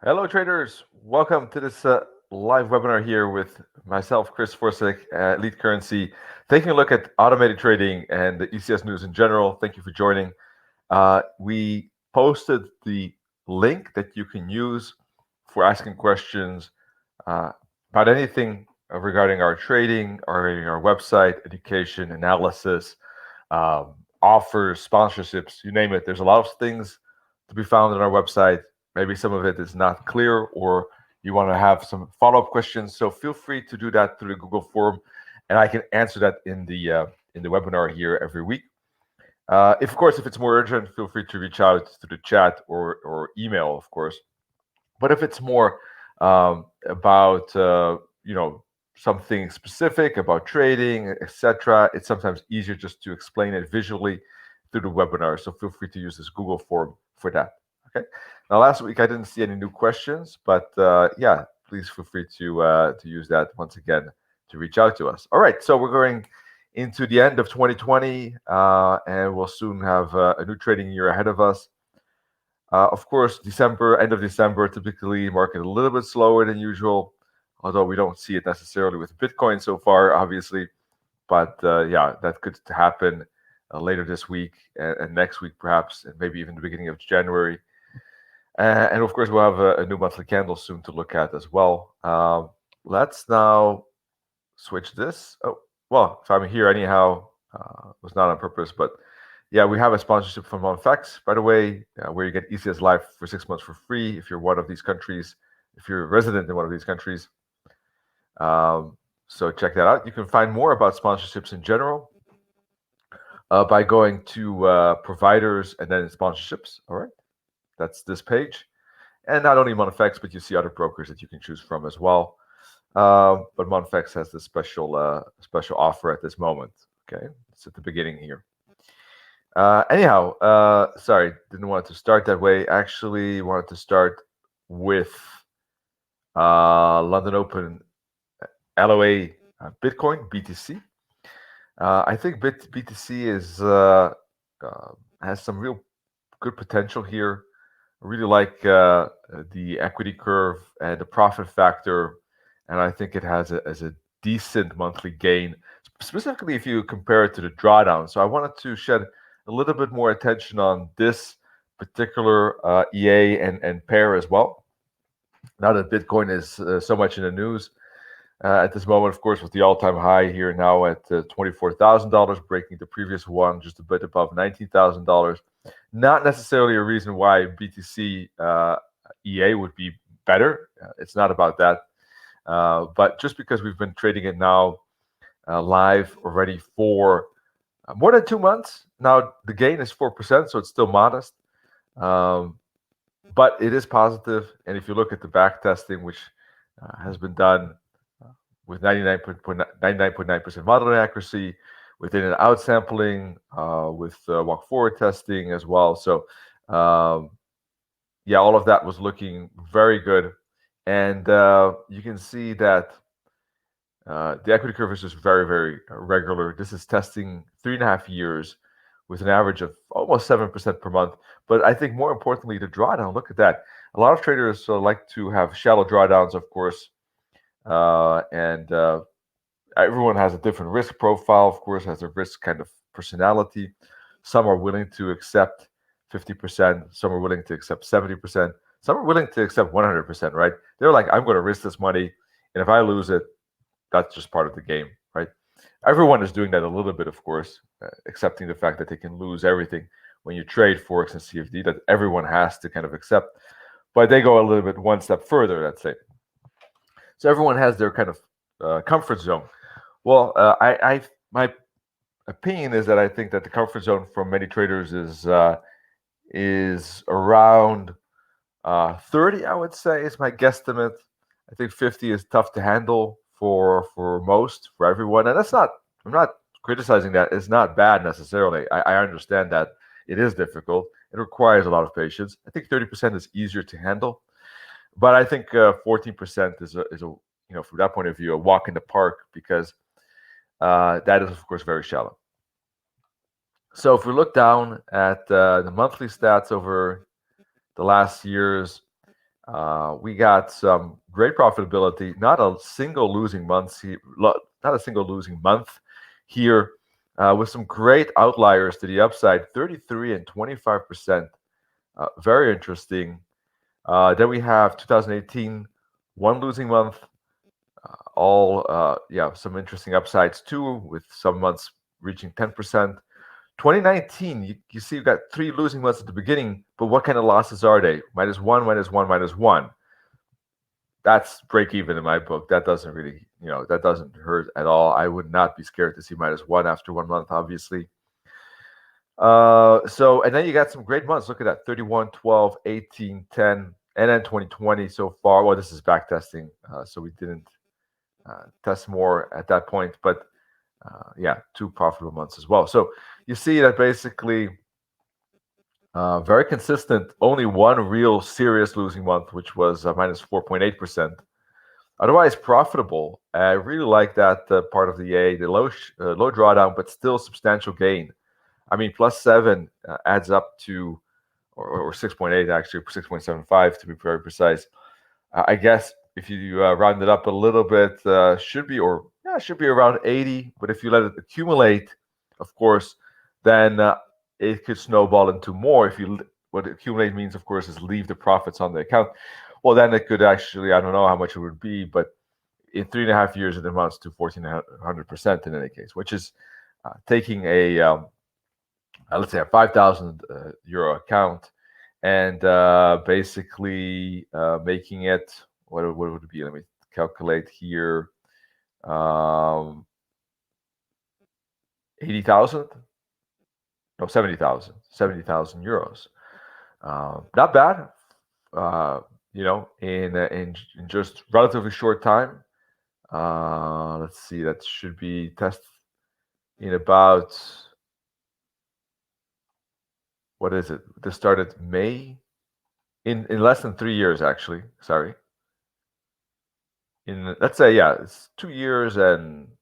Hello, traders. Welcome to this live webinar here with myself, Chris Forsyth, Elite Currency, taking a look at automated trading and the ECS news in general. Thank you for joining. We posted the link that you can use for asking questions about anything regarding our trading, our website, education, analysis, offers, sponsorships, you name it. There's a lot of things to be found on our website. Maybe some of it is not clear, or you want to have some follow-up questions. So feel free to do that through the Google form, and I can answer that in the webinar here every week. Of course, if it's more urgent, feel free to reach out to the chat or email, of course. But if it's more about something specific about trading, etc., it's sometimes easier just to explain it visually through the webinar. So feel free to use this Google form for that. Okay. Now, last week I didn't see any new questions, but yeah, please feel free to use that once again to reach out to us. All right. So we're going into the end of 2020, and we'll soon have a new trading year ahead of us. Of course, end of December, typically market a little bit slower than usual, although we don't see it necessarily with Bitcoin so far, obviously. But yeah, that could happen later this week and next week, perhaps, and maybe even the beginning of January. And of course, we'll have a new monthly candle soon to look at as well. Let's now switch this. Oh, well, if I'm here anyhow, was not on purpose, but yeah, we have a sponsorship from OnFX, by the way, where you get ECS Live for 6 months for free if you're one of these countries, if you're a resident in one of these countries. So check that out. You can find more about sponsorships in general by going to providers and then sponsorships. All right, that's this page. And not only OnFX, but you see other brokers that you can choose from as well. But OnFX has this special offer at this moment. Okay, it's at the beginning here. Anyhow, sorry, didn't want to start that way. Actually, wanted to start with London Open LOA Bitcoin BTC. I think BTC has some real good potential here. I really like the equity curve and the profit factor, and I think it has a decent monthly gain, specifically if you compare it to the drawdown. So I wanted to shed a little bit more attention on this particular EA and pair as well. Now that Bitcoin is so much in the news at this moment, of course, with the all-time high here now at $24,000, breaking the previous one just a bit above $19,000. Not necessarily a reason why BTC EA would be better. It's not about that. But just because we've been trading it now live already for more than 2 months. Now, the gain is 4%, so it's still modest. But it is positive. And if you look at the back testing, which has been done with 99.9% modeling accuracy, with in and out sampling, with walk forward testing as well. So, yeah, all of that was looking very good. And you can see that the equity curve is just very, very regular. This is testing 3.5 years with an average of almost 7% per month. But I think more importantly, the drawdown, look at that. A lot of traders like to have shallow drawdowns, of course. And everyone has a different risk profile, of course, has a risk kind of personality. Some are willing to accept 50%. Some are willing to accept 70%. Some are willing to accept 100%, right? They're like, I'm going to risk this money. And if I lose it, that's just part of the game, right? Everyone is doing that a little bit, of course, accepting the fact that they can lose everything when you trade Forex and CFD, that everyone has to kind of accept. But they go a little bit one step further, let's say. So everyone has their kind of comfort zone. Well, my opinion is that I think that the comfort zone for many traders is around 30, I would say, is my guesstimate. I think 50 is tough to handle for everyone, and I'm not criticizing that. It's not bad necessarily. I understand that it is difficult. It requires a lot of patience. I think 30% is easier to handle, but I think 14% is a from that point of view a walk in the park, because that is of course very shallow. So if we look down at the monthly stats over the last years, We got some great profitability, not a single losing month here, with some great outliers to the upside, 33 and 25%. Very interesting. Then we have 2018, one losing month, some interesting upsides too, with some months reaching 10%. 2019, you see you got three losing months at the beginning, but what kind of losses are they? -1, -1, -1. That's break even in my book. That doesn't really, that doesn't hurt at all. I would not be scared to see -1 after 1 month, obviously. And then you got some great months. Look at that, 31, 12, 18, 10, and then 2020 so far. Well, this is back testing, so we didn't test more at that point, but yeah, 2 profitable months as well. So you see that basically very consistent, only one real serious losing month, which was -4.8%. Otherwise profitable. I really like that part of the EA, the low drawdown, but still substantial gain. I mean, +7 adds up to, or 6.8 actually, 6.75 to be very precise. I guess if you round it up a little bit, should be around 80. But if you let it accumulate, of course, then it could snowball into more. What accumulate means, of course, is leave the profits on the account. Well, then it could actually, I don't know how much it would be, but in 3.5 years, it amounts to 1,400% in any case, which is taking let's say a 5,000 euro account and basically making it, what would it be? Let me calculate here. 80,000? No, 70,000. 70,000 euros. Not bad. In just relatively short time. Let's see, that should be tested in about, what is it? This started May, in less than 3 years, actually. Sorry. Let's say, yeah, it's 2 years and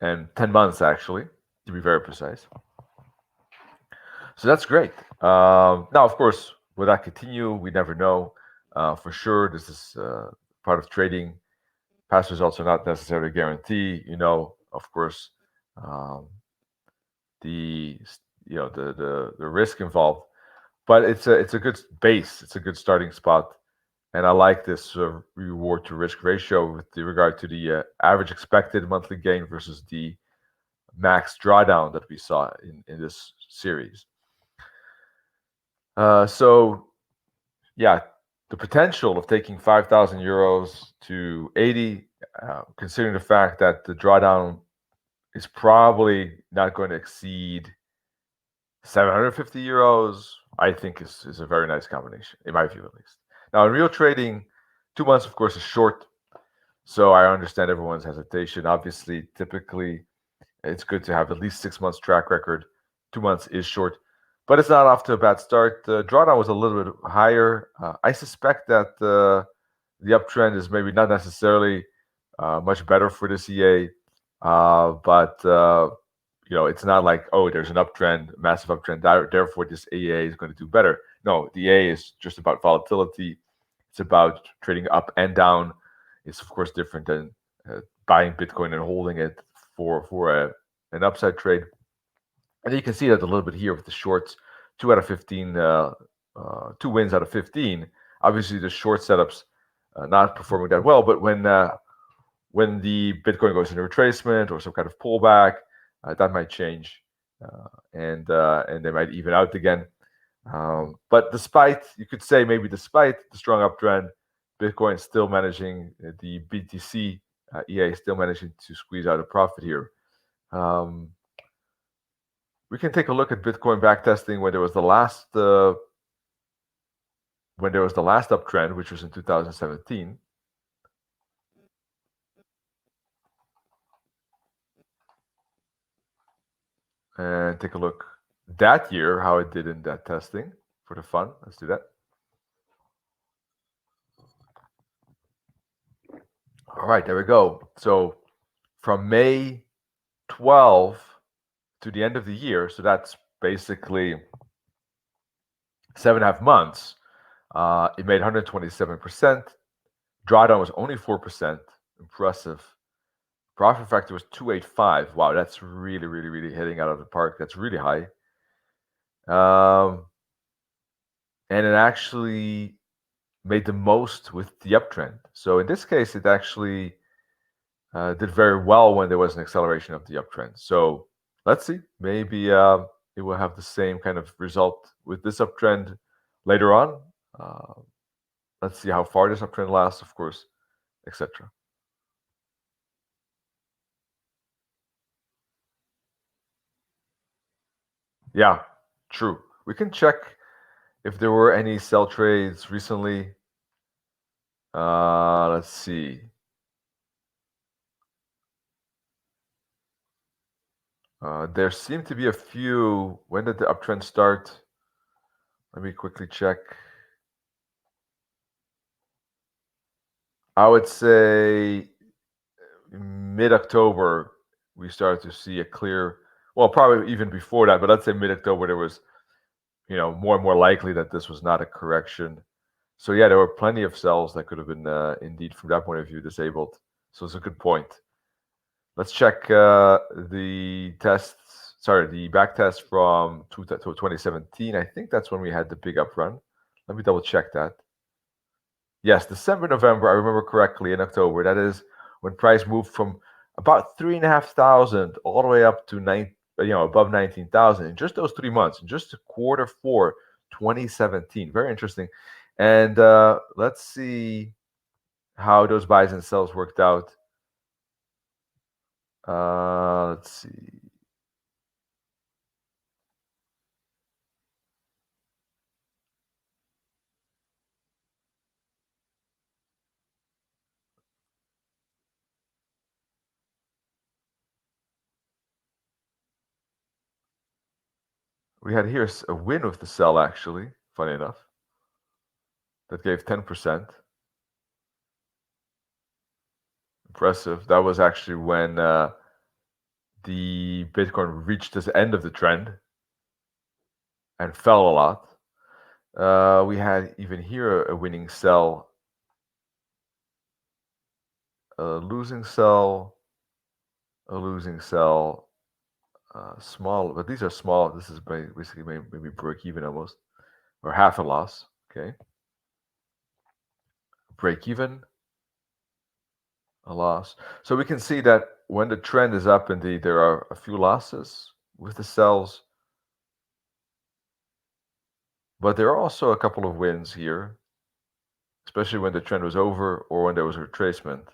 10 months, actually, to be very precise. So that's great. Now, of course, will that continue? We never know. For sure, this is part of trading. Past results are not necessarily a guarantee. Of course, the risk involved, but it's a good base. It's a good starting spot, and I like this reward to risk ratio with regard to the average expected monthly gain versus the max drawdown that we saw in this series. So yeah, the potential of taking 5,000 euros to 80, considering the fact that the drawdown is probably not going to exceed 750 euros, I think is a very nice combination, in my view at least. Now, in real trading, 2 months, of course, is short. So I understand everyone's hesitation. Obviously, typically, it's good to have at least 6 months track record. 2 months is short, but it's not off to a bad start. The drawdown was a little bit higher. I suspect that the uptrend is maybe not necessarily much better for this EA, but it's not like, oh, there's an uptrend, massive uptrend, therefore this EA is going to do better. No, the EA is just about volatility. It's about trading up and down. It's of course different than buying Bitcoin and holding it for an upside trade. And you can see that a little bit here with the shorts, 2 out of 15, 2 wins out of 15. Obviously, the short setups not performing that well, but when the Bitcoin goes into retracement or some kind of pullback, that might change, and they might even out again. But you could say maybe despite the strong uptrend, Bitcoin is still managing, the BTC EA is still managing to squeeze out a profit here. We can take a look at Bitcoin backtesting when there was the last uptrend, which was in 2017. And take a look that year, how it did in that testing for the fun. Let's do that. All right, there we go. So from May 12 to the end of the year, so that's basically 7.5 months, it made 127%. Drawdown was only 4%. Impressive. Profit factor was 285. Wow, that's really, really, really hitting out of the park. That's really high. And it actually made the most with the uptrend. So in this case, it actually did very well when there was an acceleration of the uptrend. So let's see, maybe it will have the same kind of result with this uptrend later on. Let's see how far this uptrend lasts, of course, etc. Yeah, true. We can check if there were any sell trades recently. Let's see. There seem to be a few. When did the uptrend start? Let me quickly check. I would say mid-October, we started to see a clear, well, probably even before that, but let's say mid-October, there was, more and more likely that this was not a correction. So yeah, there were plenty of cells that could have been indeed, from that point of view, disabled. So it's a good point. Let's check the tests. Sorry, the back test from 2017. I think that's when we had the big up run. Let me double check that. Yes, December, November, I remember correctly, in October. That is when price moved from about 3,500 all the way up to above 19,000 in just those 3 months, in just quarter four, 2017. Very interesting. And let's see how those buys and sells worked out. Let's see. We had here a win with the sell, actually, funny enough. That gave 10%. Impressive. That was actually when the Bitcoin reached the end of the trend and fell a lot. We had even here a winning sell, a losing sell, a losing sell, small, but these are small. This is basically maybe break even almost, or half a loss. Okay, break even, a loss. So we can see that when the trend is up, indeed, there are a few losses with the sells, but there are also a couple of wins here, especially when the trend was over or when there was a retracement.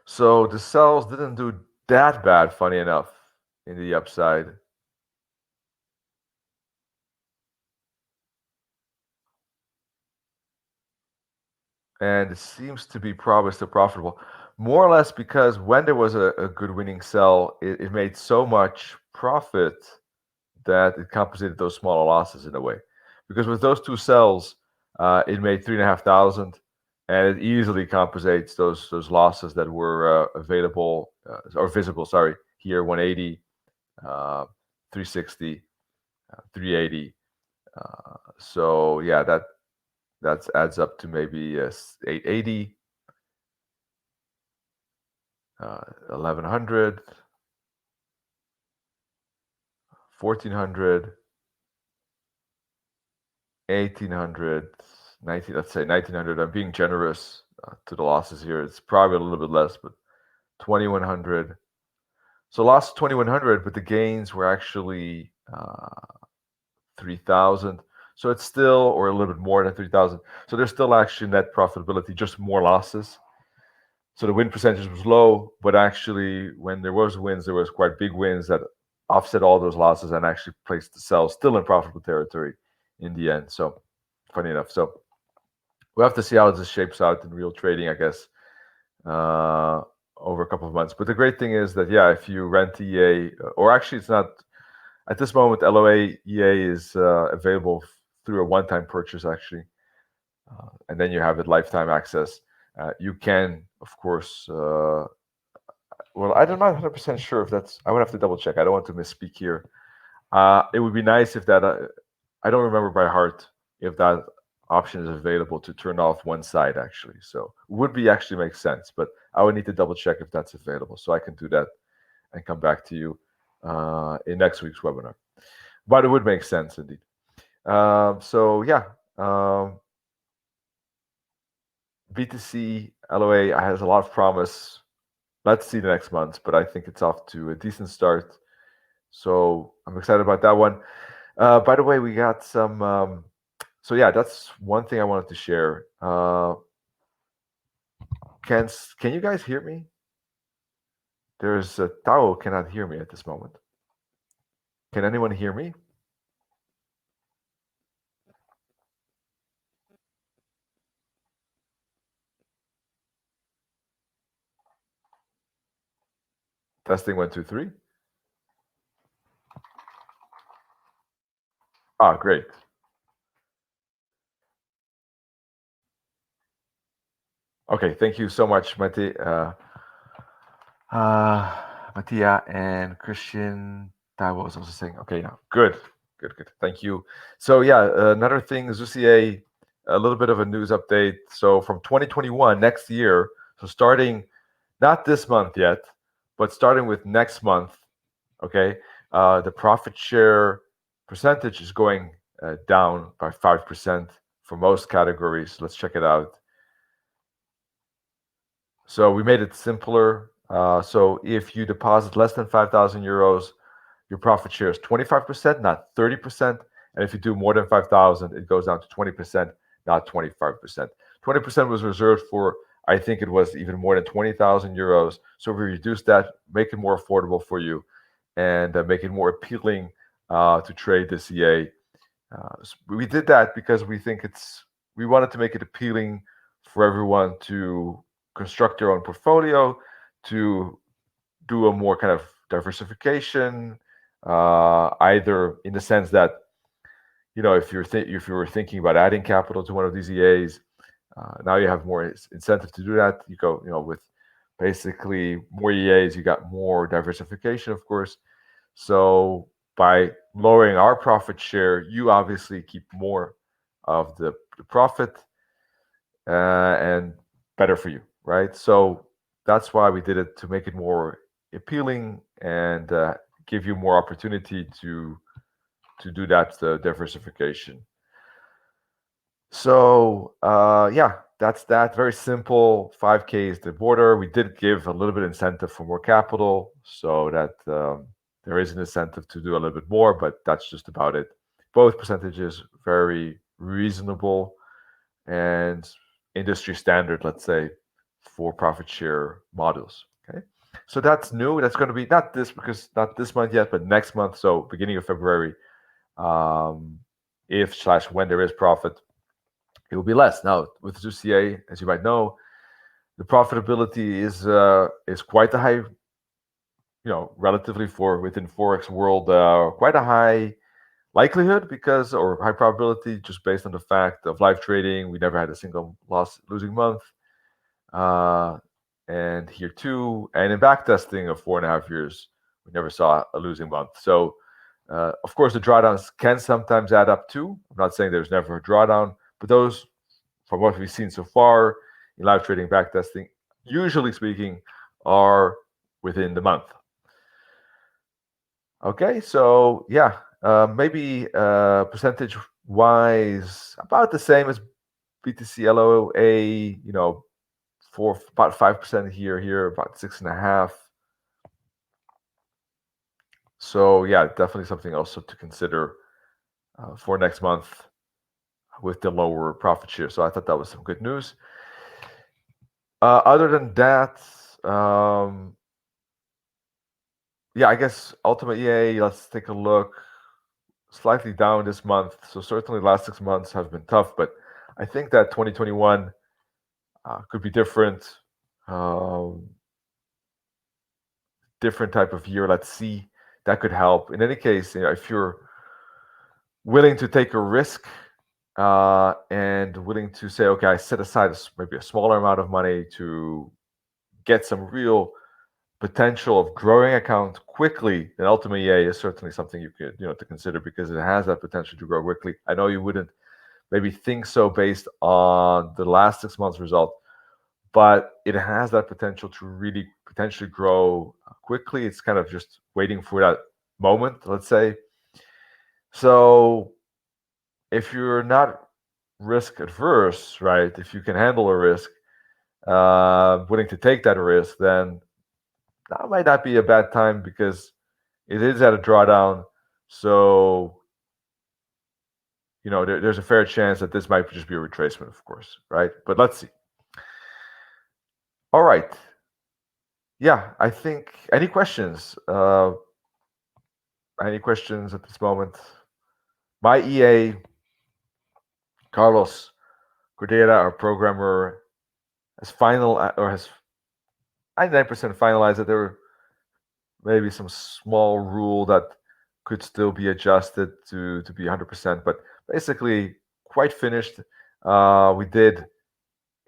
So the sells didn't do that bad, funny enough, in the upside. And it seems to be probably still profitable, more or less because when there was a good winning sell, it made so much profit that it compensated those smaller losses in a way. Because with those two sells, it made 3,500, and it easily compensates those losses that were available or visible. Sorry, here 180, 360, 380. So yeah, that adds up to maybe 880, 1100, 1400, 1800, 19. Let's say 1900. I'm being generous to the losses here. It's probably a little bit less, but 2100. So lost 2100, but the gains were actually 3000. So it's still, or a little bit more than 3000. So there's still actually net profitability, just more losses. So the win percentage was low, but actually when there was wins, there was quite big wins that offset all those losses and actually placed the sell still in profitable territory in the end. So funny enough. So we'll have to see how this shapes out in real trading, I guess, over a couple of months. But the great thing is that, yeah, if you rent EA, or actually it's not, at this moment, LOA.EA is available through a one-time purchase, actually. And then you have it lifetime access. You can, of course, Well, I'm not 100% sure if that's. I would have to double check. I don't want to misspeak here. It would be nice if that. I don't remember by heart if that option is available to turn off one side actually. So would be actually make sense, but I would need to double check if that's available. So I can do that and come back to you in next week's webinar. But it would make sense indeed. So yeah, BTC LOA has a lot of promise. Let's see the next month, but I think it's off to a decent start. So I'm excited about that one. By the way, we got some. So yeah, that's one thing I wanted to share. Can you guys hear me? There's Tao cannot hear me at this moment. Can anyone hear me? Testing 1 2 3. Ah, great. Okay, thank you so much, Mattia and Christian. That was also saying, okay, yeah, good. Thank you. So yeah, another thing, Zeus EA, a little bit of a news update. So from 2021, next year, so starting not this month yet, but starting with next month, okay, the profit share percentage is going down by 5% for most categories. Let's check it out. So we made it simpler. So if you deposit less than 5,000 euros, your profit share is 25%, not 30%. And if you do more than 5,000, it goes down to 20%, not 25%. 20% was reserved for, I think it was even more than 20,000 euros. So we reduced that, make it more affordable for you, and make it more appealing to trade this EA. We did that because we wanted to make it appealing for everyone to construct their own portfolio, to do a more kind of diversification, either in the sense that, you know, if you were thinking about adding capital to one of these EAs, now you have more incentive to do that. You go, you know, with basically more EAs, you got more diversification, of course. So by lowering our profit share, you obviously keep more of the profit, and better for you, right? So that's why we did it, to make it more appealing and give you more opportunity to do that diversification. So yeah, that's that. Very simple. 5K is the border. We did give a little bit incentive for more capital, so that there is an incentive to do a little bit more, but that's just about it. Both percentages very reasonable and industry standard, let's say, for profit share models. Okay, so that's new. That's going to be not this month yet, but next month. So beginning of February, if / when there is profit, it will be less. Now with Zeus EA, as you might know, the profitability is quite a high, you know, relatively for within Forex world, quite a high likelihood, because, or high probability, just based on the fact of live trading. We never had a single losing month, and here too, and in backtesting of 4.5 years, we never saw a losing month. So of course the drawdowns can sometimes add up too. I'm not saying there's never a drawdown, but those, from what we've seen so far in live trading backtesting, usually speaking, are within the month. Okay, so yeah, maybe percentage wise about the same as BTC LOA, you know, for about 5% here, about 6.5. So yeah, definitely something also to consider for next month with the lower profit share. So I thought that was some good news. Other than that, yeah, I guess Ultimate EA, let's take a look. Slightly down this month. So certainly the last 6 months have been tough, but I think that 2021 could be different. Different type of year. Let's see. That could help. In any case, you know, if you're willing to take a risk and willing to say, okay, I set aside maybe a smaller amount of money to get some real potential of growing account quickly, then Ultimate EA is certainly something you could, to consider, because it has that potential to grow quickly. I know you wouldn't maybe think so based on the last 6 months result, but it has that potential to really potentially grow quickly. It's kind of just waiting for that moment, let's say. So if you're not risk adverse, right, if you can handle a risk, willing to take that risk, then that might not be a bad time, because it is at a drawdown. So, there's a fair chance that this might just be a retracement, of course, right? But let's see. All right. Yeah, I think, any questions? Any questions at this moment? My EA, Carlos Cordera, our programmer, has 99% finalized it. There were maybe some small rule that could still be adjusted to be 100%, but basically quite finished. We did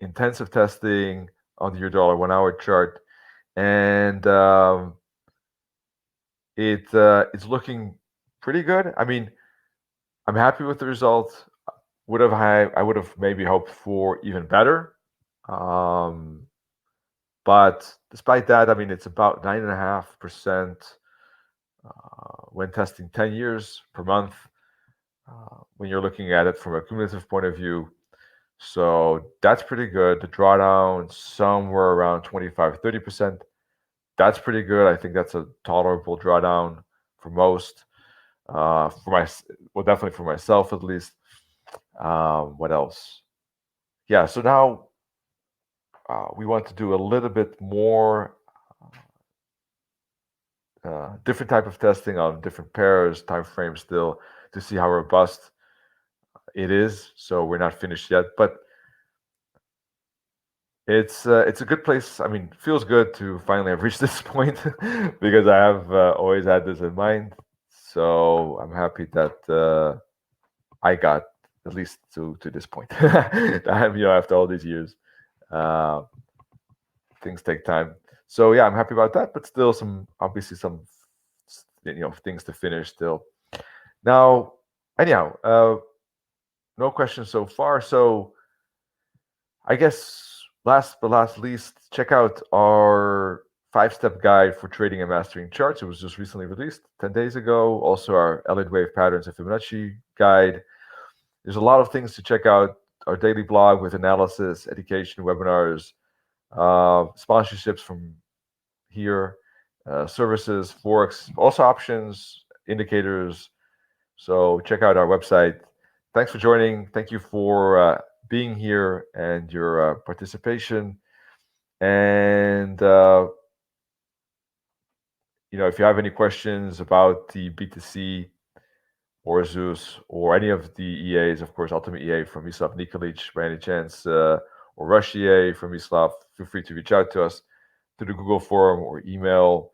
intensive testing on the euro-dollar 1 hour chart, and it's looking pretty good. I mean, I'm happy with the result. I would have maybe hoped for even better. But despite that, I mean, it's about 9.5% when testing 10 years per month, when you're looking at it from a cumulative point of view. So that's pretty good. The drawdown somewhere around 25-30%. That's pretty good. I think that's a tolerable drawdown for most. Definitely for myself at least. What else? Yeah. So now we want to do a little bit more different type of testing on different pairs, time frames still, to see how robust it is. So we're not finished yet, but it's a good place. I mean, feels good to finally have reached this point because I have always had this in mind. So I'm happy that I got at least to this point. After all these years, things take time. So yeah, I'm happy about that, but still obviously some things to finish still. Now, anyhow, no questions so far. So I guess last but not least, check out our 5-step guide for trading and mastering charts. It was just recently released 10 days ago. Also, our Elliott wave patterns and Fibonacci guide. There's a lot of things to check out. Our daily blog with analysis, education, webinars, sponsorships from here, services, forex, also options, indicators. So check out our website. Thanks for joining. Thank you for being here and your participation. And if you have any questions about the BTC or Zeus or any of the EAs, of course, Ultimate EA from Mislav Nikolic by any chance, or Rush EA from Mislav, feel free to reach out to us through the Google forum or email.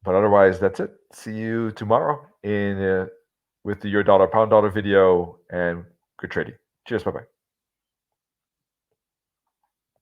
But otherwise, that's it. See you tomorrow with the Euro Dollar Pound Dollar video, and good trading. Cheers. Bye-bye.